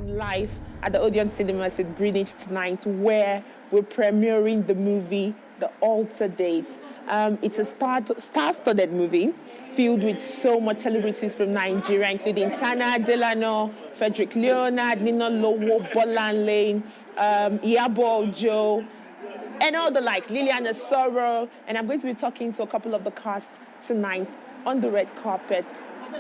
live at the Odeon Cinemas in Greenwich tonight, where we're premiering the movie, The Altar Date. It's a star-studded movie filled with so much celebrities from Nigeria, including Tana, Adelana, Frederick Leonard, Ninalowo, Bloanle, Iyabo Ojo, and all the likes, Liliana Soro. And I'm going to be talking to a couple of the cast tonight on the red carpet.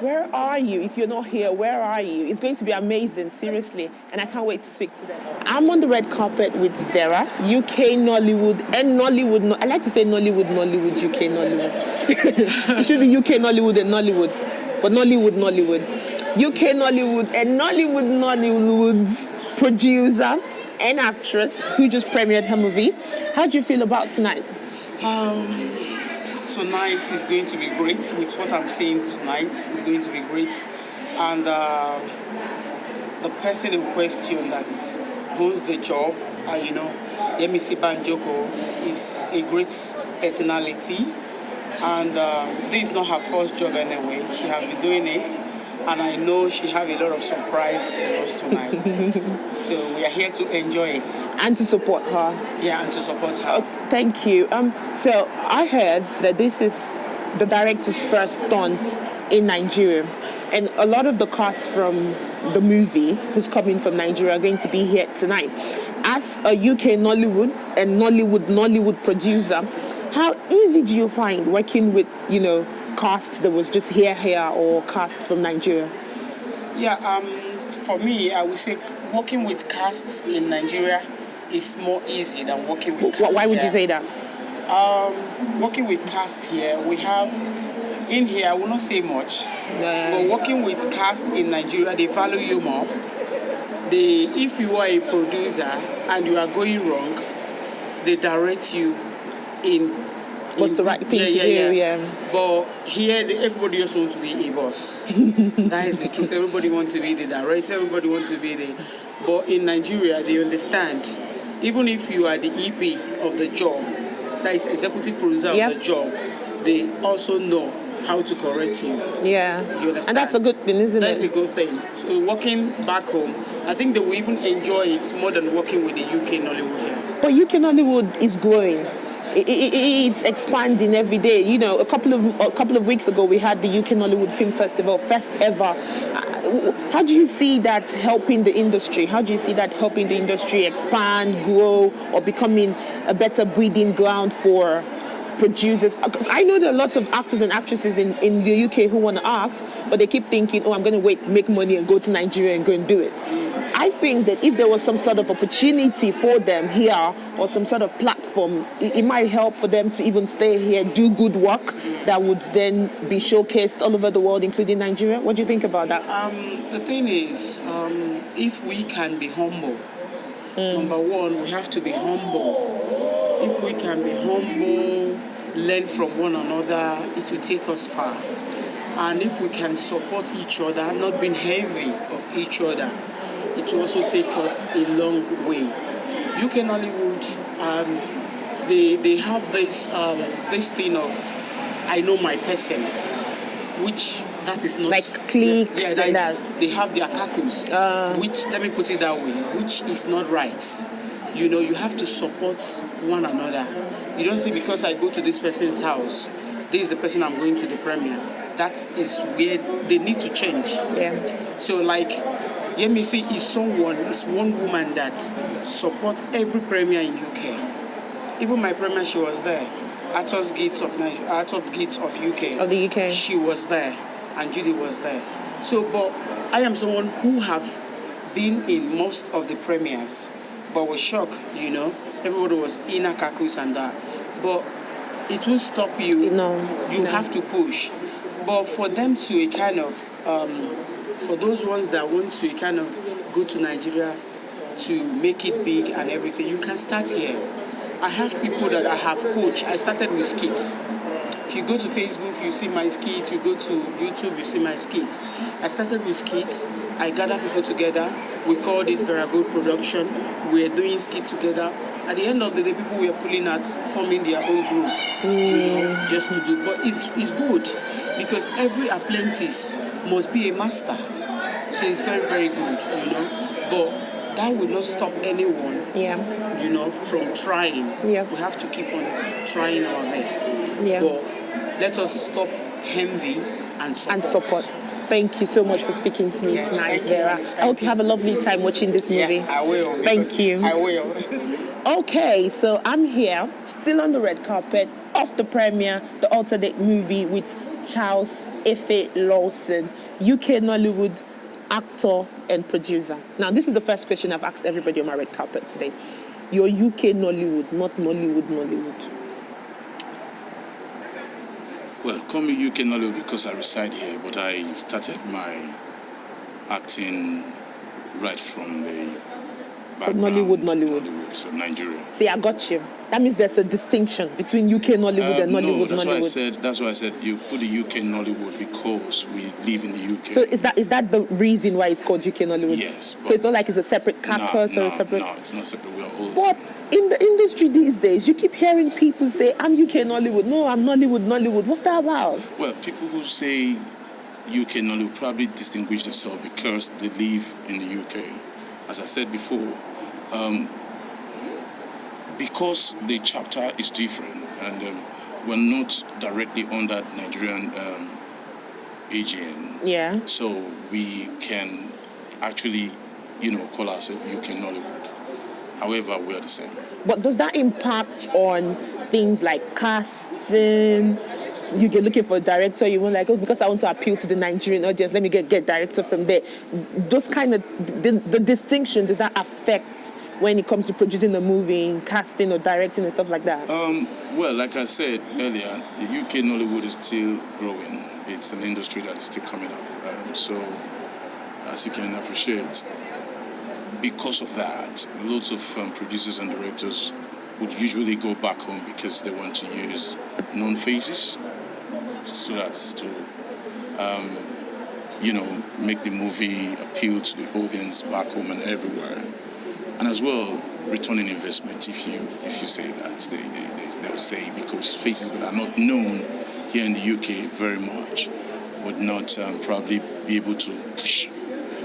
Where are you? If you're not here, where are you? It's going to be amazing, seriously. And I can't wait to speak to them. I'm on the red carpet with Vera, UK Nollywood, and Nollywood. I like to say Nollywood, UK Nollywood. It should be UK Nollywood and Nollywood. But Nollywood. UK Nollywood and Nollywood's producer and actress who just premiered her movie. How do you feel about tonight? Tonight is going to be great. With what I'm saying tonight is going to be great. And the person in question that owns the job, Yemisi Banjoko, is a great personality. And this is not her first job anyway. She has been doing it. And I know she has a lot of surprise for us tonight. So we are here to enjoy it. And to support her. Yeah, and to support her. Thank you. So I heard that this is the director's first stunt in Nigeria. And a lot of the cast from the movie who's coming from Nigeria are going to be here tonight. As a UK Nollywood and Nollywood producer, how easy do you find working with, cast that was just here or cast from Nigeria? Yeah, for me, I would say working with casts in Nigeria is more easy than working with casts. Why would you say that? Working with casts here, we have in here, I will not say much, but working with casts in Nigeria, they value you more. If you are a producer and you are going wrong, they direct you in what's the right thing to do, yeah. But here, everybody just wants to be a boss. That is the truth. Everybody wants to be the director, everybody wants to be the... But in Nigeria, they understand. Even if you are the EP of the job, that is executive producer of the job, they also know how to correct you. Yeah. You understand? And that's a good thing, isn't it? That's a good thing. So working back home, I think they will even enjoy it more than working with the UK Nollywood here. But UK Nollywood is growing. It's expanding every day. A couple of weeks ago, we had the UK Nollywood Film Festival, first ever. How do you see that helping the industry? How do you see that helping the industry expand, grow, or becoming a better breeding ground for producers? Because I know there are lots of actors and actresses in the UK who want to act, but they keep thinking, I'm going to wait, make money, and go to Nigeria and go and do it. I think that if there was some sort of opportunity for them here or some sort of platform, it might help for them to even stay here, do good work that would then be showcased all over the world, including Nigeria. What do you think about that? The thing is, if we can be humble, number one, we have to be humble. If we can be humble, learn from one another, it will take us far. And if we can support each other, not being heavy of each other, it will also take us a long way. UK Nollywood, they have this thing of I know my person, which that is not like cliques. They have their kakus, which let me put it that way, which is not right. You have to support one another. You don't say because I go to this person's house, this is the person I'm going to the premiere. That is where they need to change. Yeah. So like Yemisi is one woman that supports every premiere in UK. Even my premiere, she was there. Actors Gates of UK. Of the UK. She was there, and Judy was there. So, but I am someone who have been in most of the premieres, but was shocked. Everybody was in a kakus and that. But it will stop you. No. You have to push. But for them to for those ones that want to kind of go to Nigeria to make it big and everything, you can start here. I have people that I have coached. I started with skits. If you go to Facebook, you see my skits. You go to YouTube, you see my skits. I started with skits. I gathered people together. We called it Vera Production. We were doing skits together. At the end of the day, people were pulling out, forming their own group, just to do. But it's good because every apprentice must be a master. So it's very, very good, But that will not stop anyone, Yeah. you know, from trying. Yeah. We have to keep on trying our best. Yeah. But let us stop envy and support. Thank you so much for speaking to me tonight, Vera. I hope you have a lovely time watching this movie. Yeah, I will. Thank you. I will. Okay, so I'm here, still on the red carpet of the premiere, the alternate movie with Charles Efe Lawson, UK Nollywood actor and producer. Now, this is the first question I've asked everybody on my red carpet today. You're UK Nollywood, not Nollywood. Well, call me UK Nollywood because I reside here, but I started my acting right from the Nollywood. So Nigeria. See, I got you. That means there's a distinction between UK Nollywood and Nollywood. No, that's why I said you put the UK Nollywood because we live in the UK. So is that the reason why it's called UK Nollywood? Yes. So it's not like it's a separate campus or a separate. No, it's not separate. We are all. But in the industry these days, you keep hearing people say, "I'm UK Nollywood." No, I'm Nollywood. What's that about? Well, people who say UK Nollywood probably distinguish themselves because they live in the UK. As I said before, because the chapter is different and we're not directly under Nigerian AGN. Yeah. So we can actually, call ourselves UK Nollywood. However, we are the same. But does that impact on things like casting? You get looking for a director, you won't like, because I want to appeal to the Nigerian audience, let me get director from there. Those kind of, the distinction, does that affect when it comes to producing a movie, casting or directing and stuff like that? Well, like I said earlier, the UK Nollywood is still growing. It's an industry that is still coming up. So, as you can appreciate, because of that, lots of producers and directors would usually go back home because they want to use known faces. So that's to, make the movie appeal to the audience back home and everywhere. And as well, return on investment, if you say that, they will say, because faces that are not known here in the UK very much would not probably be able to push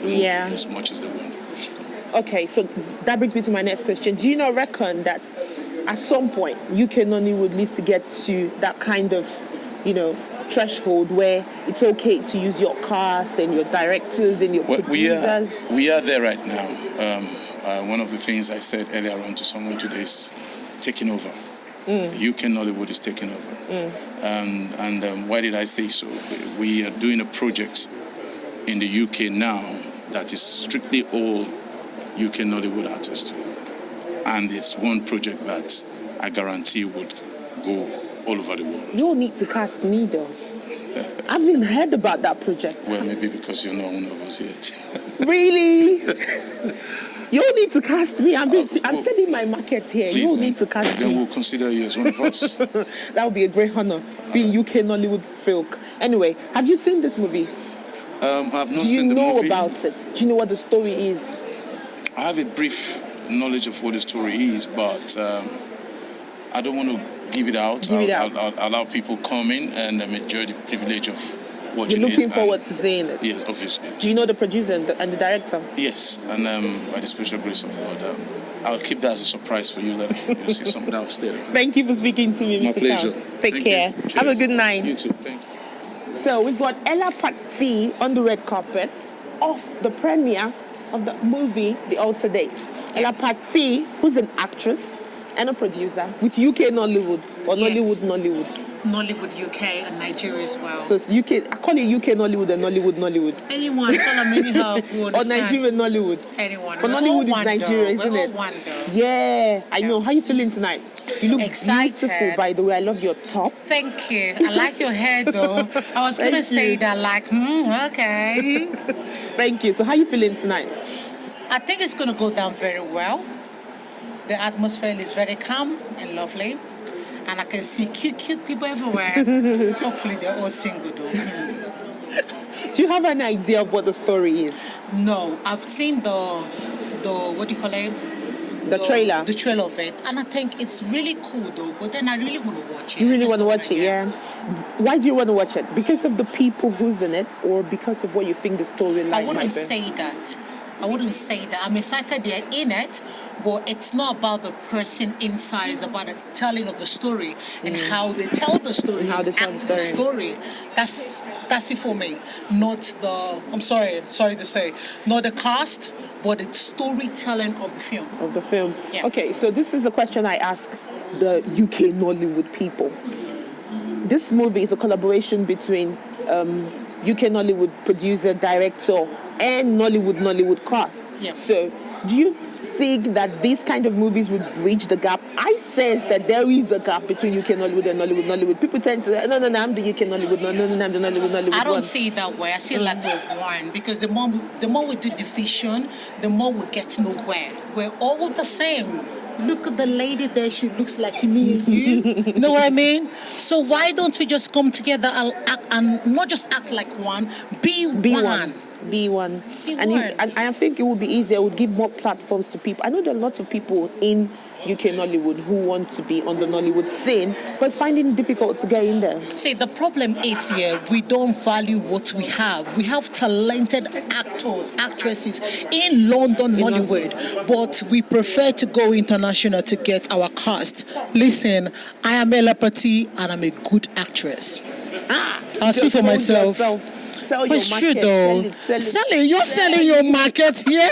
as much as they want to push. Okay, so that brings me to my next question. Do you not reckon that at some point UK Nollywood needs to get to that kind of, threshold where it's okay to use your cast and your directors and your producers? We are there right now. One of the things I said earlier on to someone today is taking over. UK Nollywood is taking over. And why did I say so? We are doing a project in the UK now that is strictly all UK Nollywood artists. And it's one project that I guarantee would go all over the world. You don't need to cast me though. I haven't heard about that project. Well, maybe because you're not one of us yet. Really? You don't need to cast me. I'm selling my market here. You don't need to cast me. Then we'll consider you as one of us. That would be a great honor, being UK Nollywood folk. Anyway, have you seen this movie? I've not seen the movie. Do you know about it? Do you know what the story is? I have a brief knowledge of what the story is, but I don't want to give it out. I'll allow people come in and enjoy the privilege of watching it. You're looking forward to seeing it? Yes, obviously. Do you know the producer and the director? Yes, and by the special grace of God, I'll keep that as a surprise for you later. You'll see something else later. Thank you for speaking to me, My Mr. pleasure. Charles. Take care. Have a good night. You too. Thank you. So we've got Ella Patti on the red carpet of the premiere of the movie The Alternate. Ella Patti, who's an actress and a producer with UK Nollywood or Nollywood. Nollywood UK and Nigeria as well. So it's UK. I call it UK Nollywood and Nollywood. Anyone, call them anyhow. Or Nigerian Nollywood. Anyone. But Nollywood is Nigeria, isn't it? Yeah, I know. How are you feeling tonight? You look excited. Beautiful, by the way. I love your top. Thank you. I like your hair, though. I was going to say that, okay. Thank you. So how are you feeling tonight? I think it's going to go down very well. The atmosphere is very calm and lovely. And I can see cute people everywhere. Hopefully they're all single, though. Do you have an idea of what the story is? No. I've seen the what do you call it? The trailer. The trailer of it. And I think it's really cool, though. But then I really want to watch it. You really want to watch it, yeah? Why do you want to watch it? Because of the people who's in it, or because of what you think the storyline might be? I wouldn't say that. I wouldn't say that. I'm excited they're in it, but it's not about the person inside. It's about the telling of the story and how they tell the story, And how they tell act the story. That's it for me. Not the, I'm sorry to say, not the cast, but the storytelling of the film. Of the film. Yeah. Okay, so this is a question I ask the UK Nollywood people. This movie is a collaboration between UK Nollywood producer, director, and Nollywood cast. Yeah. So, do you think that these kind of movies would bridge the gap? I sense that there is a gap between UK Nollywood and Nollywood. People tend to say, no, I'm the UK Nollywood, no, I'm the Nollywood. I don't see it that way. I see it like we're one, because the more we do division, the more we get nowhere. We're all the same. Look at the lady there, she looks like me and you. Know what I mean? So why don't we just come together and act, and not just act like one, be one. Be one. Be And, one. and I think it would be easier, it would give more platforms to people. I know there are lots of people in UK Nollywood who want to be on the Nollywood scene, but it's finding it difficult to get in there. See, the problem is here, we don't value what we have. We have talented actors, actresses in London, Nollywood, but we prefer to go international to get our cast. Listen, I am Ella Patti and I'm a good actress. I'll speak for myself. Sell But your it's market. true though. Sell it. You're selling your market here,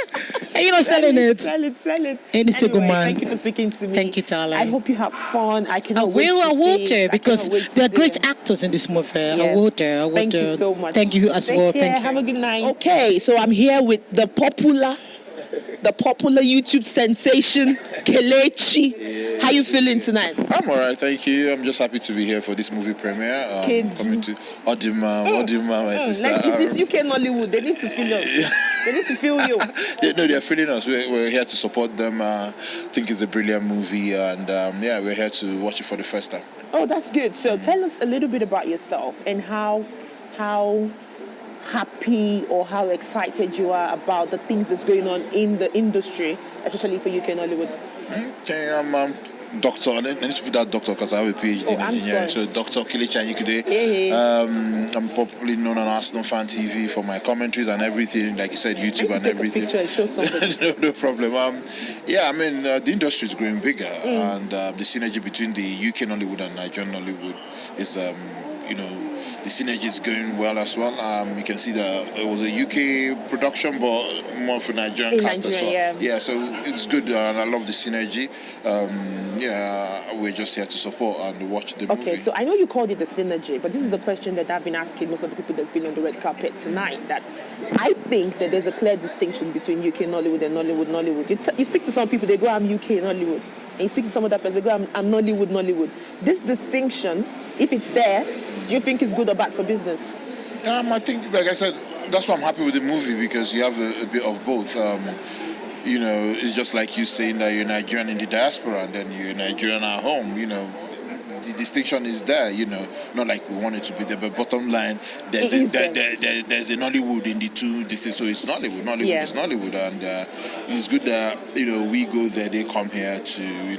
and you're not selling it. Sell it. Any single man. Thank you for speaking to me. Thank you, darling. I hope you have fun. I cannot I wait to will see do, it. because I cannot wait to they're see great it. actors in this movie. Yeah. I will do. Thank you so much. Thank you as well. Take care. Thank you. Have a good night. Okay, so I'm here with the popular YouTube sensation, Kelechi. How you feeling tonight? I'm alright, thank you. I'm just happy to be here for this movie premiere. Kids. Coming to Odima, my sister. Like, is this UK Nollywood? They need to feel us. They need to feel you. They're feeling us. We're here to support them. I think it's a brilliant movie, and we're here to watch it for the first time. Oh, that's good. So tell us a little bit about yourself and how happy or how excited you are about the things that's going on in the industry, especially for UK Nollywood. Okay, I'm doctor. I need to put that doctor because I have a PhD in engineering. Sorry. So Dr. Kelechi Anyikude. I'm probably known on Arsenal Fan TV for my commentaries and everything, like you said, YouTube and everything. Take a picture and show something. No problem. The industry is growing bigger, and the synergy between the UK Nollywood and Nigerian Nollywood is, the synergy is going well as well. You can see that it was a UK production, but more for Nigerian cast as well. Yeah, so it's good, and I love the synergy. We're just here to support and watch the movie. Okay, so I know you called it the synergy, but this is the question that I've been asking most of the people that's been on the red carpet tonight, that I think that there's a clear distinction between UK Nollywood and Nollywood. You speak to some people, they go, I'm UK Nollywood. And you speak to some other person, they go, I'm Nollywood. This distinction, if it's there, do you think it's good or bad for business? I think, like I said, that's why I'm happy with the movie, because you have a bit of both. It's just like you saying that you're Nigerian in the diaspora and then you're Nigerian at home. The distinction is there. Not like we want it to be there, but bottom line, there's a Nollywood in the two districts, so it's Nollywood. Nollywood is Nollywood, and it's good that we go there, they come here to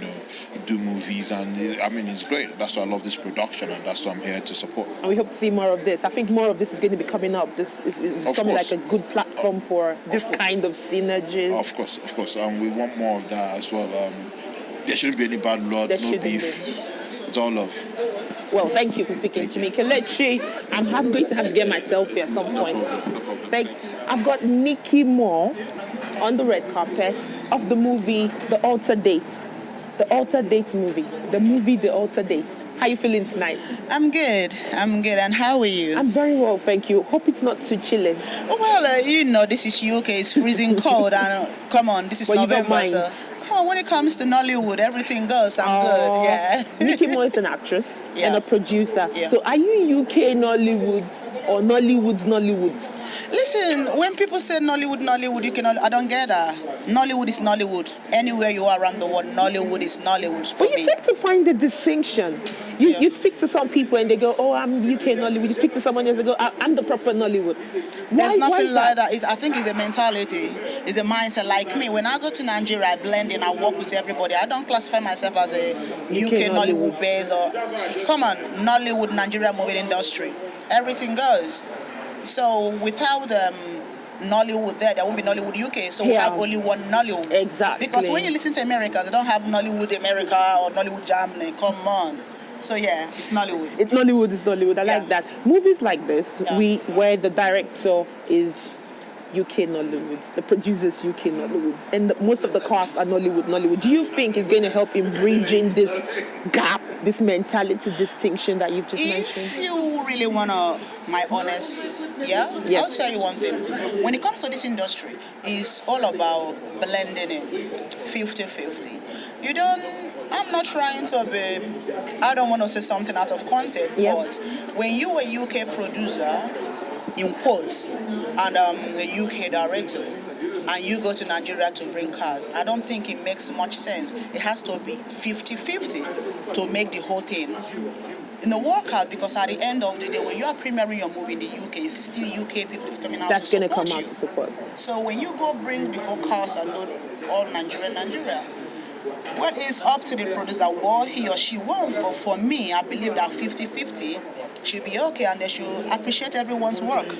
do movies, and it's great. That's why I love this production, and that's why I'm here to support. And we hope to see more of this. I think more of this is going to be coming up. This is becoming like a good platform for this kind of synergies. Of course. We want more of that as well. There shouldn't be any bad blood, no beef. It's all love. Well, thank you for speaking to me. Kelechi, I'm going to have to get my selfie at some point. I've got Nicki Moore on the red carpet of the movie The Alter Dates. The Alter Dates movie. The movie The Alter Dates. How are you feeling tonight? I'm good. And how are you? I'm very well, thank you. Hope it's not too chilly. Oh, well, this is UK. It's freezing cold. And come on, this is But November. You don't mind. So come on, when it comes to Nollywood, everything goes. I'm good, yeah. Nicki Moore is an actress and a producer. Yeah. So are you UK Nollywood or Nollywood's Nollywoods? Listen, when people say Nollywood, I don't get that. Nollywood is Nollywood. Anywhere you are around the world, Nollywood is Nollywood for But me. you take to find the distinction. You speak to some people and they go, oh, I'm UK Nollywood. You speak to someone else and they go, I'm the proper Nollywood. There's Why nothing is like that. I think it's a mentality. It's a mindset. Like me, when I go to Nigeria, I blend in, I work with everybody. I don't classify myself as a UK Nollywood base or, come on, Nollywood, Nigeria movie industry. Everything goes. So without Nollywood there won't be Nollywood UK, so we Yeah. have only one Nollywood. Exactly. Because when you listen to America, they don't have Nollywood America or Nollywood Germany. Come on. So yeah, it's Nollywood. Nollywood is Nollywood. I like Yeah. that. Movies like this, Yeah. where the director is UK Nollywood, the producers UK Nollywood, and most of the cast are Nollywood. Do you think it's going to help in bridging this gap, this mentality distinction that you've just mentioned? If you really my honest, Yes. I'll tell you one thing. When it comes to this industry, it's all about blending it, 50-50. I'm not trying to be, I don't want to say something out of context, Yeah. but when you a UK producer, in quotes, and a UK director, and you go to Nigeria to bring cars, I don't think it makes much sense. It has to be 50-50 to make the whole thing work out, because at the end of the day, when you are premiering your movie in the UK, it's still UK people that's coming out That's to going to support come you. out to support. So when you go bring the whole cast and all Nigeria, well, it's up to the producer what he or she wants, but for me, I believe that 50-50 should be okay, and they should appreciate everyone's work.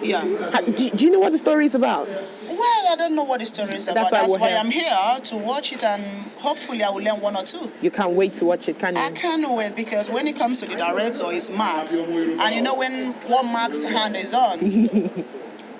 Yeah. Do you know what the story is about? Well, I don't know what the story is about. That's why I'm here to watch it, and hopefully I will learn one or two. You can't wait to watch it, can you? I can't wait, because when it comes to the director, it's Marc. And you know when one Marc's hand is on,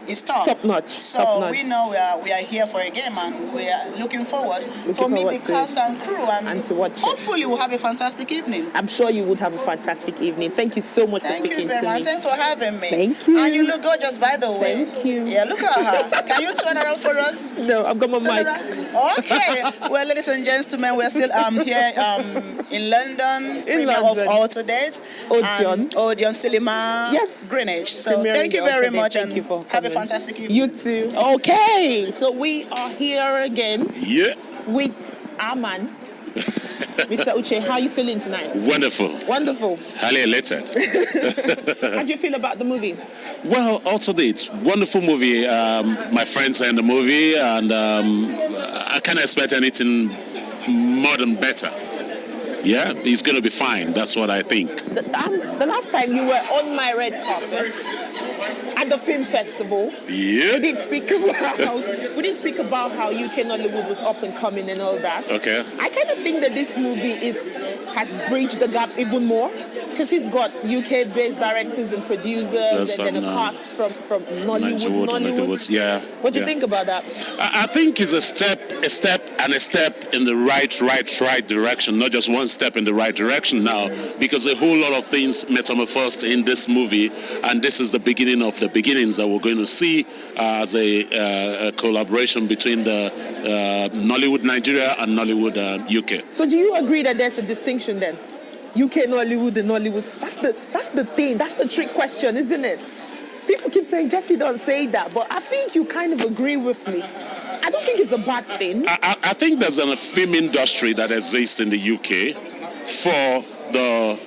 it's tough. Top notch. So we know we are here for a game, and we are looking forward to meet the cast and crew, and to watch it. hopefully we'll have a fantastic evening. I'm sure you would have a fantastic evening. Thank you so much for Thank speaking you very to much. me. Thanks for having me. Thank you. And you look gorgeous, by the way. Thank you. Yeah, look at her. Can you turn around for us? No, I've got my Turn mic. around. Okay. Well, ladies and gentlemen, we're still here in London, premiere London. of Alter Date. Odeon Cinema, Yes. Greenwich. So Premiering thank you the very Alter much, Date. and Thank you for have a coming. fantastic evening. You too. Okay, so we are here again Yeah, with our man, Mr. Uche. How are you feeling tonight? wonderful. Wonderful. Highly elated. How do you feel about the movie? Well, also it's wonderful movie. My friends are in the movie, and I can't expect anything more than better. Yeah, he's going to be fine. That's what I think. The last time you were on my red carpet at the film festival, Yeah. we did speak about how UK Nollywood was up and coming and all that. Okay. I kind of think that this movie has bridged the gap even more, because he's got UK-based directors and producers, and then a cast from Nollywood. Yeah. What do you think about that? I think it's a step in the right direction, not just one step in the right direction now, because a whole lot of things metamorphosed in this movie, and this is the beginning of the beginnings that we're going to see as a collaboration between the Nollywood Nigeria and Nollywood UK. So do you agree that there's a distinction then? UK Nollywood and Nollywood. That's the thing. That's the trick question, isn't it? People keep saying Jesse don't say that, but I think you kind of agree with me. I don't think it's a bad thing. I think there's a film industry that exists in the UK for the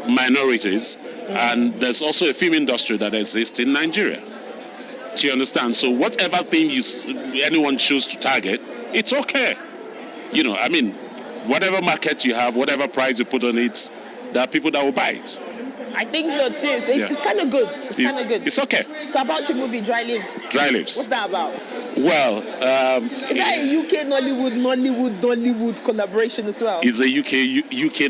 minorities, and there's also a film industry that exists in Nigeria. Do you understand? So whatever thing anyone chooses to target, it's okay. You know, I mean, whatever market you have, whatever price you put on it, there are people that will buy it. I think so too. So it's kind of good. It's kind of good. It's okay. So about your movie, Dry Lives. Dry Lives. What that about? Well, is that a UK Nollywood collaboration as well? It's a UK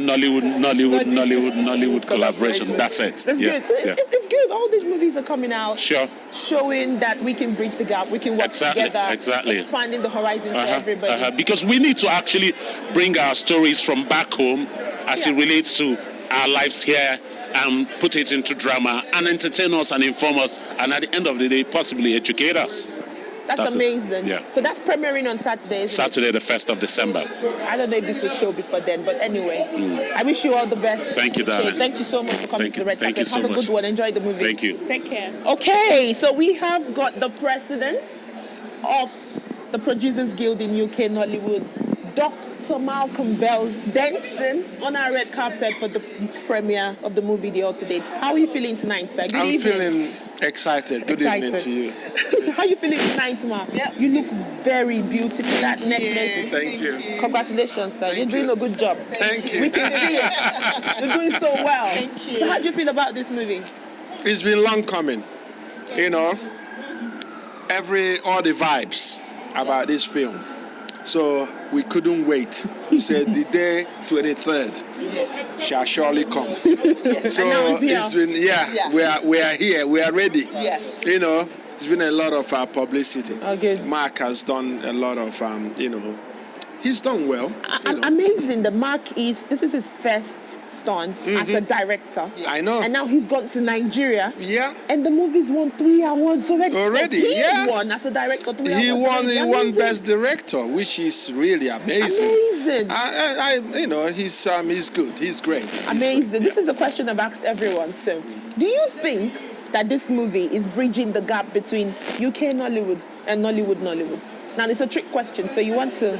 Nollywood collaboration. That's it. That's good. So it's good. All these movies are coming out. Sure. Showing that we can bridge the gap. We can work together. Exactly. Expanding the horizons for everybody. Because we need to actually bring our stories from back home as it relates to our lives here, and put it into drama and entertain us and inform us, and at the end of the day, possibly educate us. That's amazing. Yeah. So that's premiering on Saturday, isn't Saturday, the 1st of December. I don't know if this will show before then, but anyway, I wish you all the best. Thank you, darling. Thank you so much for coming to the red carpet. Thank you so Have a much. good one. Enjoy the movie. Thank you. Take care. Okay, so we have got the president of the Producers Guild in UK Nollywood, Dr. Malcolm Benson, on our red carpet for the premiere of the movie The Alter Date. How are you feeling tonight, sir? Good evening. Feeling excited. Good evening to you. How are you feeling tonight, Marc? Yeah. You look very beautiful. That necklace. Thank you. Congratulations, sir. You're doing a good job. Thank you. We can see it. You're doing so well. Thank you. So how do you feel about this movie? It's been long coming. You know, all the vibes about this film. So we couldn't wait. We said the day 23rd shall surely come. So it's been, we are here, we are ready. Yes. You know, it's been a lot of publicity. Oh, good. Marc has done a lot of, he's done well. Amazing. This is his first stunt as a director. I know. And now he's gone to Nigeria. Yeah. And the movie's won 3 awards already. He's won as a director 3 he awards. He won Best Director, which is really amazing. He's good. He's great. Amazing. This is a question I've asked everyone. So, do you think that this movie is bridging the gap between UK Nollywood and Nollywood? Now, it's a trick question, so you want to...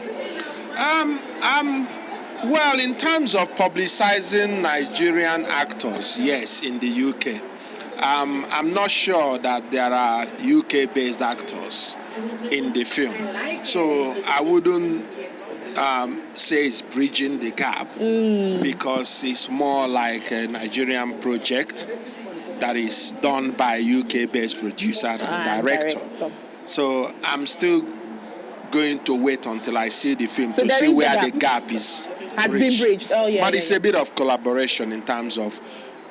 Well, in terms of publicizing Nigerian actors, yes, in the UK. I'm not sure that there are UK-based actors in the film. So I wouldn't say it's bridging the gap because it's more like a Nigerian project that is done by UK-based producer and director. So I'm still going to wait until I see the film to see where the gap has been bridged. But it's a bit of collaboration in terms of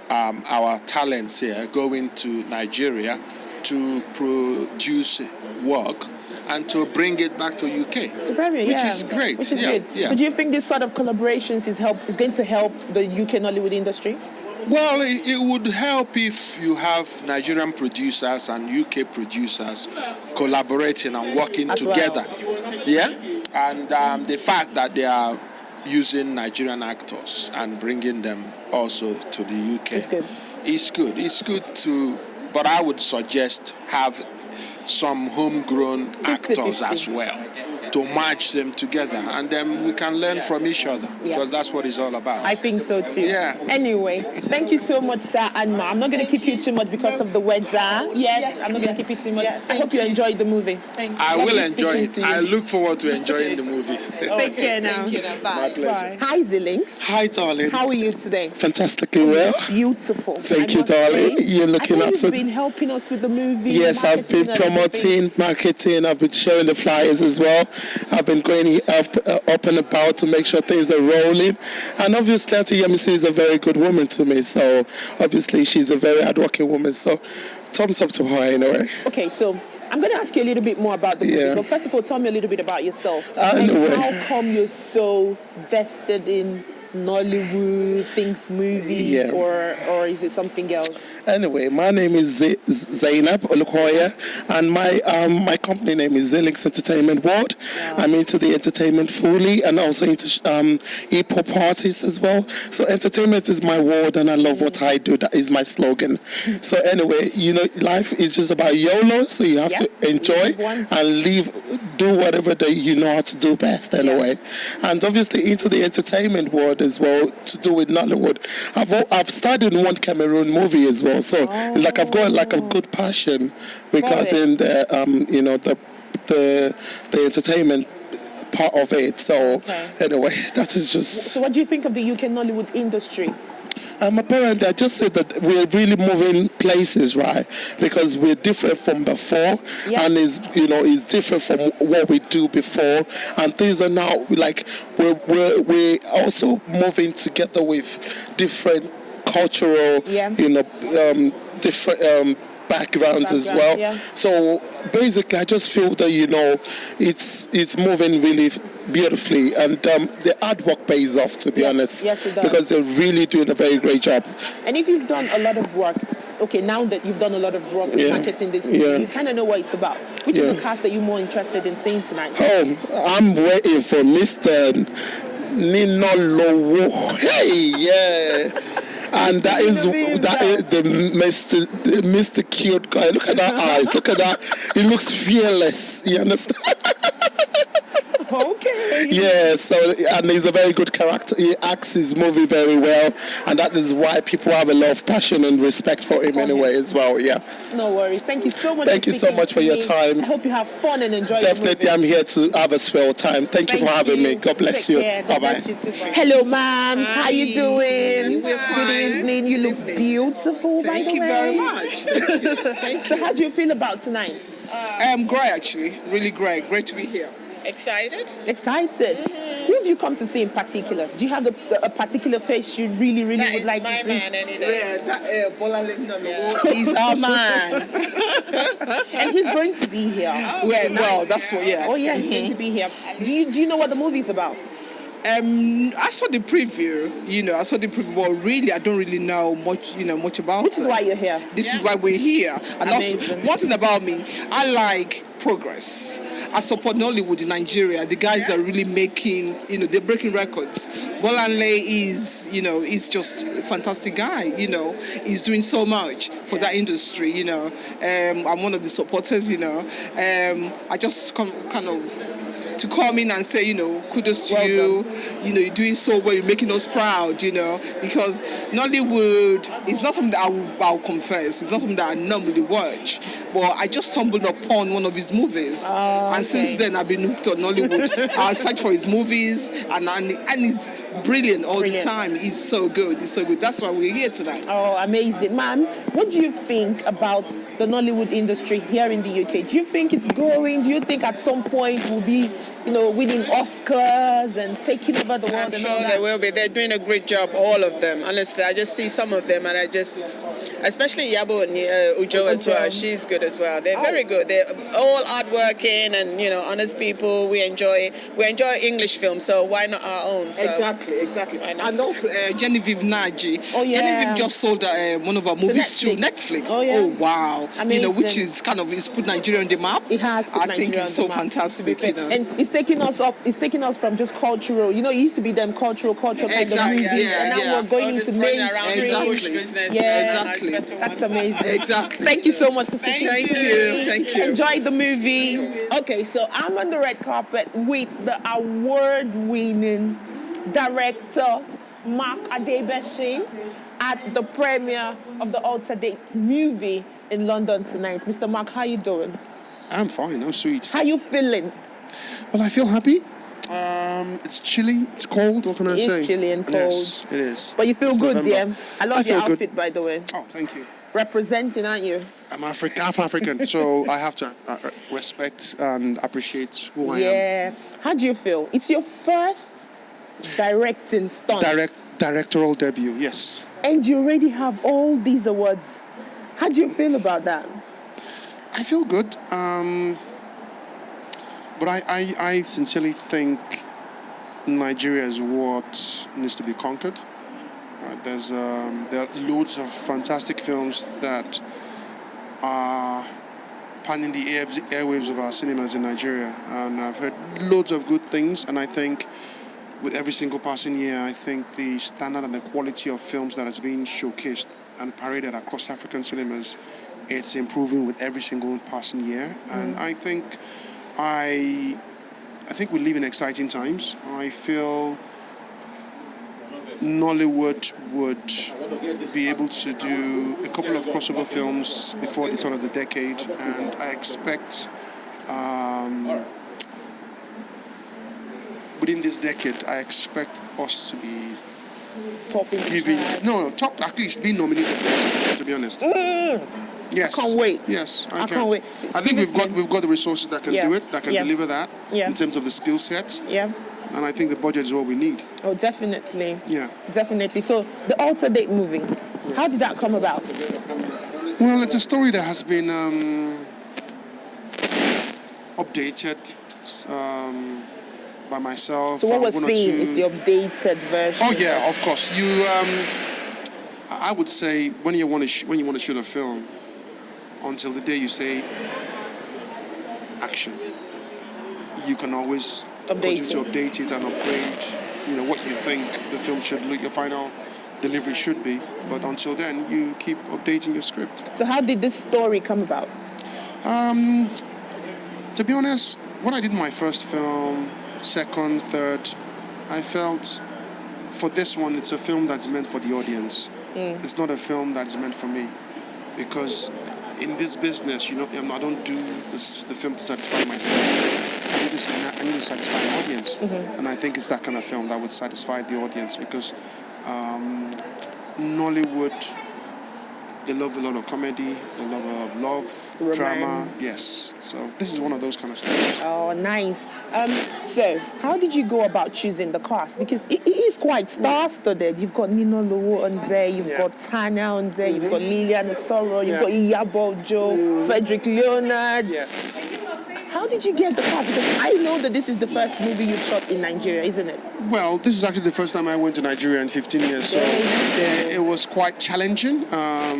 our talents here going to Nigeria to produce work and to bring it back to UK, which is great. Which is good. Yeah. So do you think this sort of collaborations is going to help the UK Nollywood industry? Well, it would help if you have Nigerian producers and UK producers collaborating and working together. Well. Yeah? And the fact that they are using Nigerian actors and bringing them also to the UK is good. It's good to, but I would suggest have some homegrown actors as well to match them together, and then we can learn from each other because that's what it's all about. I think so too. Yeah. Anyway, thank you so much, sir and Ma. I'm not going to keep you too much because of the weather. Yes, I'm not going to keep you too much. I hope you enjoyed the movie. Thank you. I will enjoy it. I look forward to enjoying the movie. Take care now. Thank you. Bye. My pleasure. Hi, Zilings. Hi, darling. How are you today? Fantastically well. Beautiful. Thank you, darling. You're looking absolutely. You've been helping us with the movie. Yes, I've been promoting, marketing. I've been sharing the flyers as well. I've been going up and about to make sure things are rolling. And obviously, Auntie Yemisi is a very good woman to me. So obviously, she's a very hardworking woman. So thumbs up to her anyway. Okay, so I'm going to ask you a little bit more about the movie. But first of all, tell me a little bit about yourself. How come you're so vested in Nollywood, movies, or is it something else? Anyway, my name is Zainab Olukoya, and my company name is Zilings Entertainment World. Yeah. I'm into the entertainment fully, and also into hip-hop artists as well. So entertainment is my world, and I love what I do. That is my slogan. So anyway, life is just about YOLO, so you have to enjoy and do whatever that you know how to do best anyway. And obviously into the entertainment world as well, to do with Nollywood. I've starred in one Cameroon movie as well, so it's like I've got like a good passion regarding the entertainment part of it. So anyway, that is just. So what do you think of the UK Nollywood industry? Apparently, I just said that we're really moving places, right? Because we're different from before, and it's different from what we do before, and things are now like we're also moving together with different cultural, different backgrounds as well. Yeah. So basically, I just feel that it's moving really beautifully, and the hard work pays off, to be honest. Yes, it does. Because they're really doing a very great job. And if you've done a lot of work, now that you've done a lot of work in marketing this movie, you kind of know what it's about. Which is the cast that you're more interested in seeing tonight? I'm waiting for Mr. Ninalowo. Hey, yeah. And that is the Mr. Cute guy. Look at that eyes. Look at that. He looks fearless. You understand? Okay. Yeah, and he's a very good character. He acts his movie very well, and that is why people have a lot of passion and respect for him anyway as well. Yeah. No worries. Thank you so much. Thank you so much for your time. I hope you have fun and enjoy. Definitely, I'm here to have a swell time. Thank you for having me. God bless you. Bye bye. Hello, ma'ams. How you doing? Good evening. You look beautiful. Thank you very much. So, how do you feel about tonight? Great, actually. Really great. Great to be here. Excited? Excited. Who have you come to see in particular? Do you have a particular face you really, really That would is like my to see? man any day. Yeah, that Bloanle Ninalowo is our man. And he's going to be here. Well, that's what, yeah. Oh yeah, he's going to be here. Do you know what the movie's about? I saw the preview, but really I don't really know much about it. Which is why you're here. This is why we're here. And also, Amazing. one thing about me, I like progress. I support Nollywood in Nigeria. The guys are really making, they're breaking records. Bloanle is just a fantastic guy, He's doing so much for that industry, I'm one of the supporters, I just kind of to come in and say, kudos to you, you're doing so well, you're making us proud, because Nollywood is not something that I'll confess, it's not something that I normally watch, but I just stumbled upon one of his movies, and since then I've been hooked on Nollywood. I search for his movies, and he's brilliant all the time. He's so good, That's why we're here tonight. Oh, amazing. Ma'am, what do you think about the Nollywood industry here in the UK? Do you think it's growing? Do you think at some point we'll be winning Oscars and taking over the world? I'm sure they will be. They're doing a great job, all of them. Honestly, I just see some of them, and especially Yabo and Ujo as well. She's good as well. They're very good. They're all hardworking and honest people. We enjoy English films, so why not our own? So. Exactly. And also Genevieve Naji. Oh yeah. Genevieve just sold one of our movies to Netflix. Oh yeah. Oh wow. Amazing. Which is it's put Nigeria on the map. It has put Nigeria think it's on so the map, fantastic. And it's taking us up. It's taking us from just cultural. It used to be them cultural kind of movies, and now we're going into mainstream. Exactly. Exactly. That's amazing. Exactly. Thank you so much for speaking. Thank you. Enjoy the movie. Okay, so I'm on the red carpet with the award-winning director Marc Adebesin at the premiere of the Alter Dates movie in London tonight. Mr. Marc, how you doing? I'm fine. I'm sweet. How you feeling? Well, I feel happy. It's chilly. It's cold. What can I say? It's chilly and cold. Yes, it is. But you feel It's good, November. yeah? I love your feel outfit, good. by the way. Oh, thank you. Representing, aren't you? I'm half African, so I have to respect and appreciate who I am. Yeah. How do you feel? It's your first directing stunt. Directorial debut, yes. And you already have all these awards. How do you feel about that? I feel good. But I sincerely think Nigeria is what needs to be conquered. There are loads of fantastic films that are panning the airwaves of our cinemas in Nigeria, and I've heard loads of good things, and I think with every single passing year, I think the standard and the quality of films that is being showcased and paraded across African cinemas, it's improving with every single passing year, and I think we live in exciting times. I feel Nollywood would be able to do a couple of crossover films before the turn of the decade, and I expect within this decade, I expect us to be at least being nominated for Oscars, to be honest. Yes. I can't wait. Yes, I can't wait. I think we've got the resources that can do it, that can deliver that in terms of the skill set. Yeah. And I think the budget is what we need. Oh, definitely. Yeah. Definitely. So the Alter Date movie, how did that come about? Well, it's a story that has been updated by myself. So what we're seeing is the updated version. Oh yeah, of course. I would say when you want to shoot a film, until the day you say action, you can always continue to update it and upgrade, what you think the film should look, your final delivery should be. But until then, you keep updating your script. So how did this story come about? To be honest, when I did my first film, second, third, I felt for this one, it's a film that's meant for the audience. It's not a film that is meant for me, because in this business, I don't do the film to satisfy myself. I need to satisfy the audience, and I think it's that kind of film that would satisfy the audience, because Nollywood They love a lot of comedy. They love a lot of love, Romance. drama. Yes. So this is one of those kind of stories. Oh, nice. So, how did you go about choosing the cast? Because it is quite star-studded. You've got Ninalowo on there, you've got Tana on there, you've got Liliana Soro, you've got Iyabo Joe, Frederick Leonard. How did you get the cast? Because I know that this is the first movie you've shot in Nigeria, isn't it? Well, this is actually the first time I went to Nigeria in 15 years, so it was quite challenging. I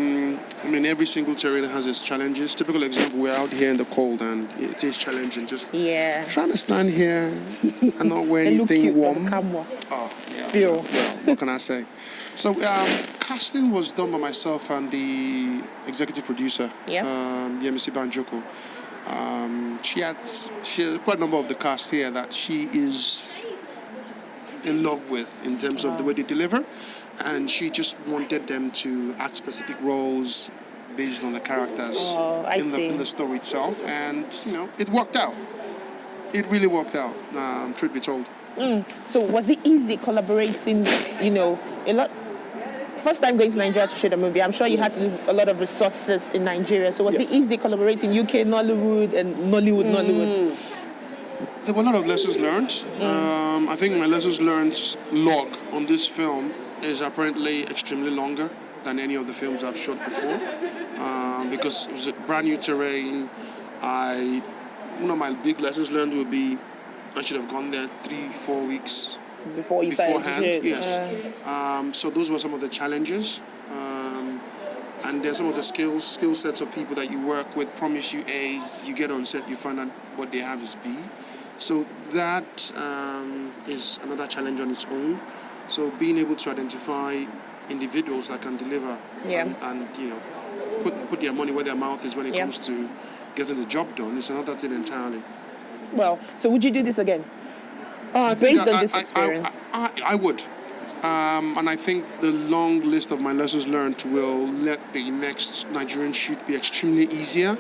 mean, every single terrain has its challenges. Typical example, we're out here in the cold, and it is challenging. Just trying to stand here and not wear anything warm. Oh, yeah. Still. Well, what can I say? So, casting was done by myself and the executive producer, Yemisi Banjoko. She has quite a number of the cast here that she is in love with in terms of the way they deliver, and she just wanted them to act specific roles based on the characters in the story itself, and it worked out. It really worked out, truth be told. So was it easy collaborating with, a lot? First time going to Nigeria to shoot a movie, I'm sure you had to use a lot of resources in Nigeria. So was it easy collaborating UK Nollywood and Nollywood? There were a lot of lessons learned. I think my lessons learned log on this film is apparently extremely longer than any of the films I've shot before, because it was a brand new terrain. One of my big lessons learned would be I should have gone there 3-4 weeks before you started to shoot. Yes. So those were some of the challenges. And then some of the skill sets of people that you work with promise you A, you get on set, you find out what they have is B. So that is another challenge on its own. So being able to identify individuals that can deliver and put their money where their mouth is when it comes to getting the job done is another thing entirely. Well, so would you do this again? Based on this experience? I would. And I think the long list of my lessons learned will let the next Nigerian shoot be extremely easier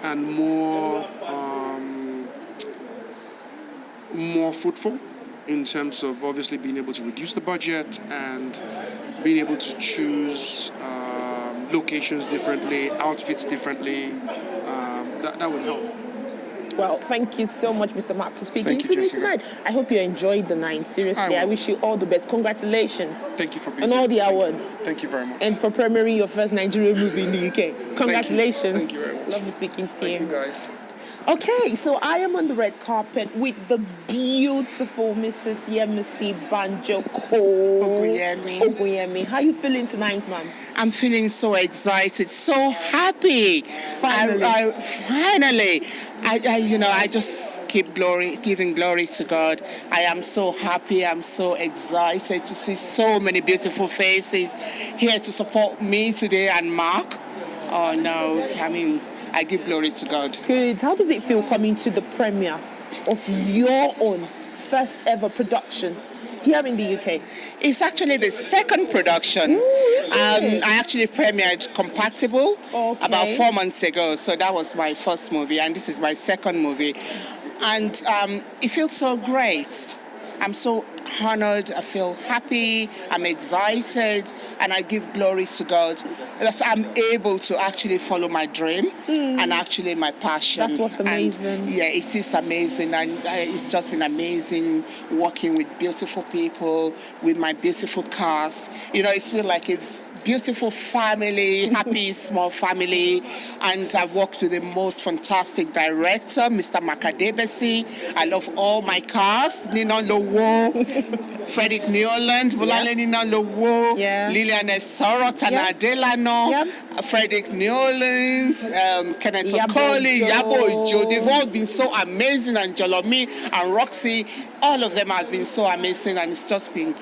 and more fruitful in terms of obviously being able to reduce the budget and being able to choose locations differently, outfits differently. That would help. Well, thank you so much, Mr. Marc, for speaking to me tonight. I hope you enjoyed the night. Seriously, I wish you all the best. Congratulations. Thank you for being and here. all the awards. Thank you very much. And for premiering your first Nigerian movie in the UK. Congratulations. Thank you very much. Lovely speaking to Thank you guys. Okay, so I am on the red carpet with the beautiful Mrs. Yemisi Banjoko. Oguyemi. How are you feeling tonight, ma'am? I'm feeling so excited, so happy. Finally. I just keep giving glory to God. I am so happy. I'm so excited to see so many beautiful faces here to support me today and Marc. Oh no, I give glory to God. Good. How does it feel coming to the premiere of your own first ever production here in the UK? It's actually the second production. I actually premiered Compatible about 4 months ago. So that was my first movie, and this is my second movie. And it feels so great. I'm so honored, I feel happy, I'm excited, and I give glory to God that I'm able to actually follow my dream and actually my passion. That's what's amazing. And it is amazing, and it's just been amazing working with beautiful people, with my beautiful cast. It's been like a beautiful family, happy small family, and I've worked with the most fantastic director, Mr. Marc Adebesin. I love all my cast: Ninalowo, Frederick Leonard, Bloanle, Ninalowo, Liliana Soro, Tana, Adelana, Frederick Leonard, Kenneth Okoli, Yabo Joe. They've all been so amazing, and Jolomi and Roxy. All of them have been so amazing, and it's just been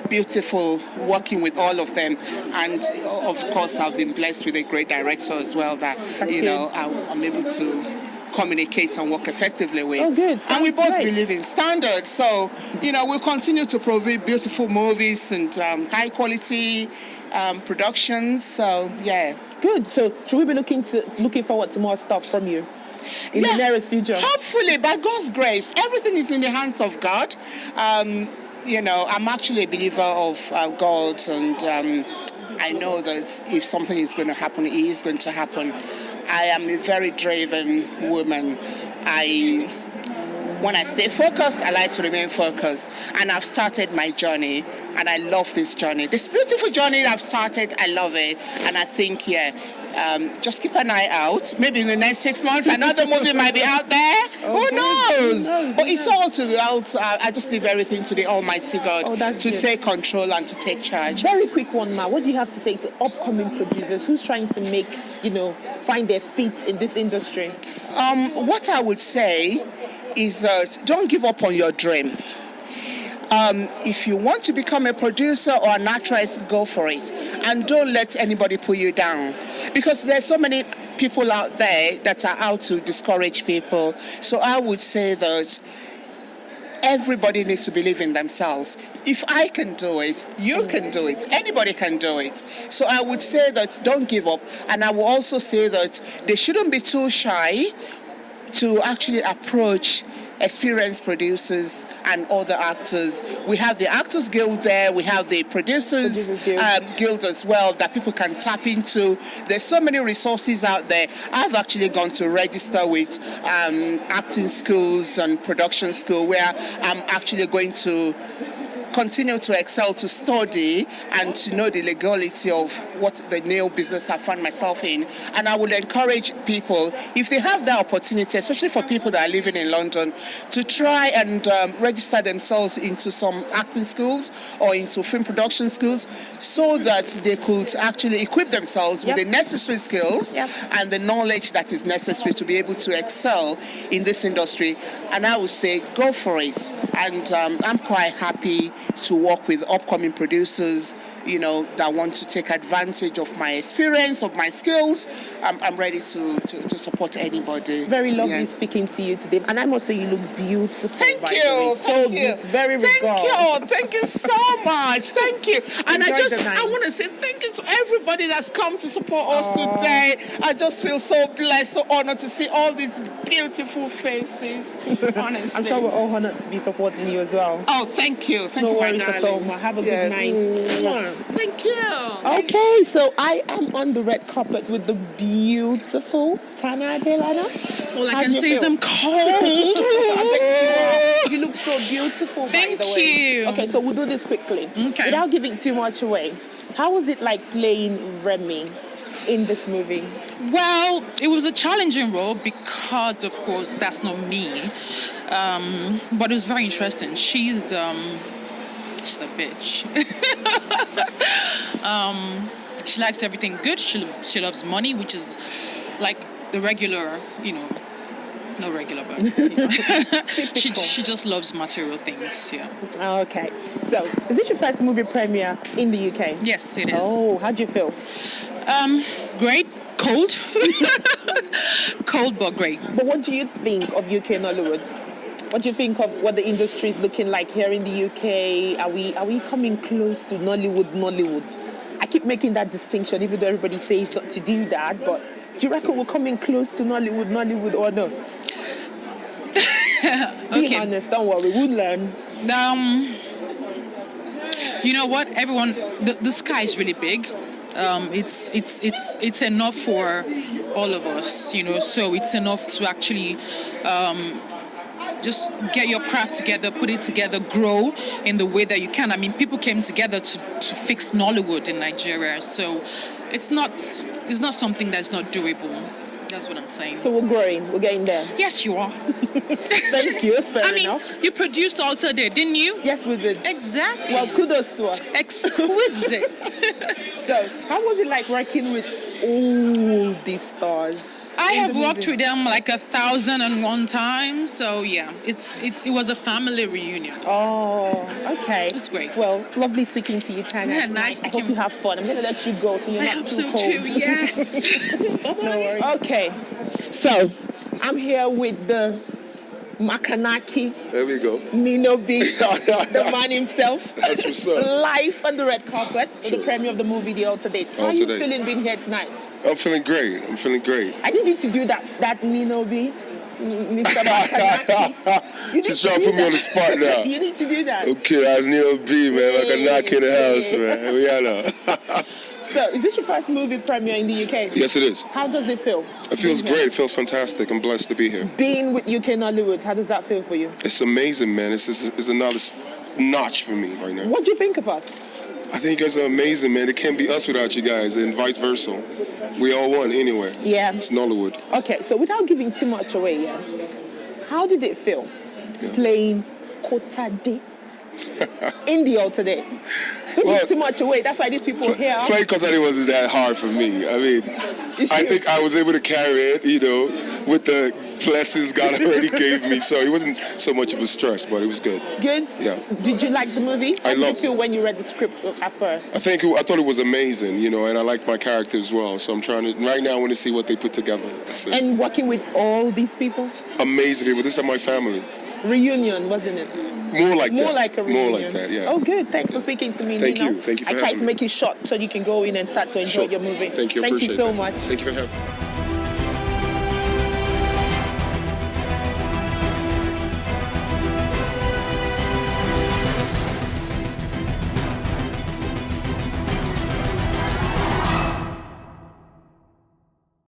beautiful working with all of them. And of course I've been blessed with a great director as well that I'm able to communicate and work effectively with. Oh, good. And we both great. believe in standards, so we'll continue to provide beautiful movies and high quality productions. So good. So should we be looking forward to more stuff from you in the nearest future? Hopefully, by God's grace. Everything is in the hands of God. I'm actually a believer of God, and I know that if something is going to happen, it is going to happen. I am a very driven woman. When I stay focused, I like to remain focused. And I've started my journey, and I love this journey. This beautiful journey I've started, I love it. And I think, just keep an eye out. Maybe in the next 6 months, another movie might be out there. Who knows? But it's all I just leave everything to the Almighty God to take control and to take charge. Very quick one, Ma. What do you have to say to upcoming producers who's trying to make, find their feet in this industry? What I would say is that don't give up on your dream. If you want to become a producer or an actress, go for it. And don't let anybody put you down. Because there's so many people out there that are out to discourage people. So I would say that everybody needs to believe in themselves. If I can do it, you can do it. Anybody can do it. So I would say that don't give up. And I will also say that they shouldn't be too shy to actually approach experienced producers and other actors. We have the Actors Guild there, we have the Producers Guild as well that people can tap into. There's so many resources out there. I've actually gone to register with acting schools and production school where I'm actually going to continue to excel, to study and to know the legality of what the nail business I found myself in. And I would encourage people, if they have that opportunity, especially for people that are living in London, to try and register themselves into some acting schools or into film production schools so that they could actually equip themselves with the necessary skills and the knowledge that is necessary to be able to excel in this industry. And I would say go for it. And I'm quite happy to work with upcoming producers, that want to take advantage of my experience, of my skills. I'm ready to support anybody. Very lovely speaking to you today. And I must say you look beautiful. Thank you. So beautiful. Very regard. Thank you so much. Thank you. And I want to say thank you to everybody that's come to support us today. I just feel so blessed, so honored to see all these beautiful faces. Honestly. I'm sure we're all honored to be supporting you as well. Oh, thank you. Thank you, no worries at all, Ma. Have a good night. Thank you. Okay, so I am on the red carpet with the beautiful Tana Adelana. All I can say is I'm cold. You look so beautiful, by the way. Thank you. Okay, so we'll do this quickly. Okay. Without giving too much away, how was it like playing Remy in this movie? Well, it was a challenging role because, of course, that's not me. But it was very interesting. She's a bitch. She likes everything good. She loves money, which is like the regular, not regular, but she just loves material things. Yeah. Okay. So, is this your first movie premiere in the UK? Yes, it is. Oh, how'd you feel? Great. Cold. Cold, but great. But what do you think of UK Nollywood? What do you think of what the industry is looking like here in the UK? Are we coming close to Nollywood? I keep making that distinction, even though everybody says not to do that. But do you reckon we're coming close to Nollywood or no? Be honest, don't worry, we'll learn. You know what? Everyone, the sky is really big. It's enough for all of us, So it's enough to actually. Just get your craft together, put it together, grow in the way that you can. I mean, people came together to fix Nollywood in Nigeria, so it's not something that's not doable. That's what I'm saying. So we're growing, we're getting there. Yes, you are. Thank you, it's fair enough. You produced Alter Day, didn't you? Yes, we did. Exactly. Well, kudos to us. Exquisite. So, how was it like working with all these stars? I have worked with them like 1,001 times, so yeah, it was a family reunion. Oh, okay. It was great. Well, lovely speaking to you, Tana. Yeah, nice. I hope you have fun. I'm going to let you go so you're not too cold. I hope so too, yes. No worries. Okay, so I'm here with the Makanaki. There we go. Nino B, the man himself. That's what's up. Live on the red carpet for the premiere of the movie The Alter Date. How are you feeling being here tonight? I'm feeling great. I need you to do that Nino B. Mr. Makanaki. She's trying to put me on the spot now. You need to do that. Okay, that's Neil B, man. Makanaki in the house, man. We all know. So, is this your first movie premiere in the UK? Yes, it is. How does it feel? It feels great. It feels fantastic. I'm blessed to be here. Being with UK Nollywood, how does that feel for you? It's amazing, man. It's another notch for me right now. What do you think of us? I think you guys are amazing, man. It can't be us without you guys, and vice versa. We all won anyway. Yeah. It's Nollywood. Okay, so without giving too much away, how did it feel playing Kota D in the alternate? Don't give too much away. That's why these people here. Playing Kota D wasn't that hard for me. I mean, I think I was able to carry it, with the blessings God already gave me. So it wasn't so much of a stress, but it was good. Good? Yeah. Did you like the movie? How did you feel when you read the script at first? I thought it was amazing, and I liked my character as well. So right now I want to see what they put together. And working with all these people? Amazing people. This is my family. Reunion, wasn't it? More like a reunion. More like that, yeah. Oh, good. Thanks for speaking to me, Thank Nino. you. Thank you for I tried to make it short so you can go in and start to enjoy your movie. Thank you. Thank you so much. Thank you for having me.